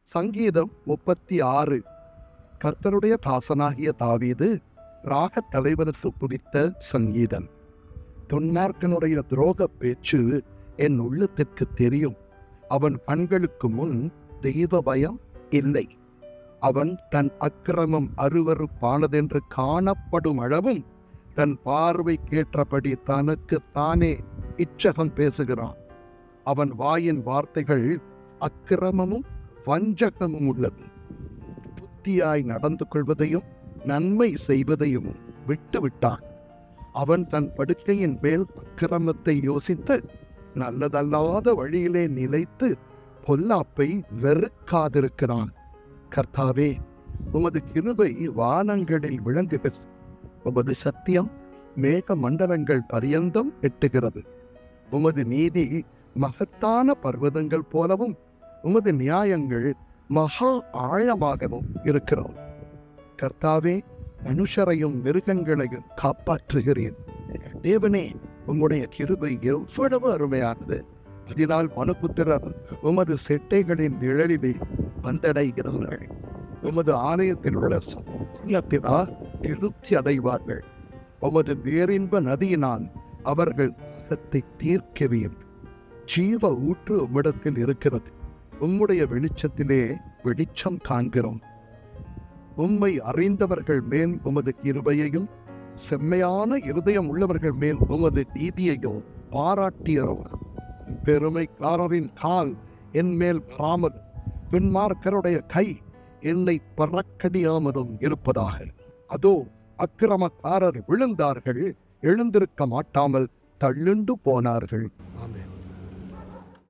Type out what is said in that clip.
சங்கீதம் 36. கர்த்தருடைய தாசனாகிய தாவீது ராக தலைவனுக்கு குறித்த சங்கீதம். துன்மார்க்கனுடைய துரோக பேச்சு என் உள்ளத்திற்கு தெரியும். அவன் கண்களுக்கு முன் தெய்வ பயம் இல்லை. அவன் தன் அக்கிரமம் அருவருப்பானதென்று காணப்படும் அளவும் தன் பார்வைக்கேற்றபடி தனக்கு தானே இச்சகம் பேசுகிறான். அவன் வாயின் வார்த்தைகள் அக்கிரமமும் வஞ்சகமும் உள்ளது. புத்தியாய் நடந்து கொள்வதையும் நன்மை செய்வதையும் விட்டுவிட்டான். அவன் தன் படுக்கையின் மேல் அக்கிரமத்தை யோசித்து நல்லதல்லாத வழியிலே நிலைத்து பொல்லாப்பை வெறுக்காதிருக்கிறான். கர்த்தாவே, உமது கிருபை வானங்களில் விளங்குகிறது. உமது சத்தியம் மேக மண்டலங்கள் பரியந்தம் எட்டுகிறது. உமது நீதி மகத்தான பர்வதங்கள் போலவும் உமது நியாயங்கள் மகா ஆழமாகவும் இருக்கிறது. கர்த்தாவே, மனுஷரையும் மிருகங்களையும் காப்பாற்றுகிறேன். தேவனே, உம்முடைய கிருபை எவ்வளவு அருமையானது. அதனால் மனுபுத்திரர் உமது செட்டைகளின் நிழலிலே வந்தடைகிறார்கள். உமது ஆலயத்தில் உள்ள சத்தியத்தினால் திருப்தி அடைவார்கள். உமது பேரின்ப நதியினால் அவர்கள் தாகத்தை தீர்க்கிறீர். ஜீவ ஊற்று உம்மிடத்தில் இருக்கிறது. உம்முடைய வெளிச்சத்திலே வெளிச்சம் காண்கிறோம். உம்மை அறிந்தவர்கள் மேல் உமது கிருபையையும் செம்மையான இருதயம் உள்ளவர்கள் மேல் உமது நீதியையும் பாராட்டியவர். பெருமைக்காரரின் கால் என் மேல் வராமலும் துன்மார்க்கருடைய கை என்னை பறக்கடியாமலும் இருப்பதாக. அதோ, அக்கிரமக்காரர் விழுந்தார்கள், எழுந்திருக்க மாட்டாமல் தள்ளுண்டு போனார்கள்.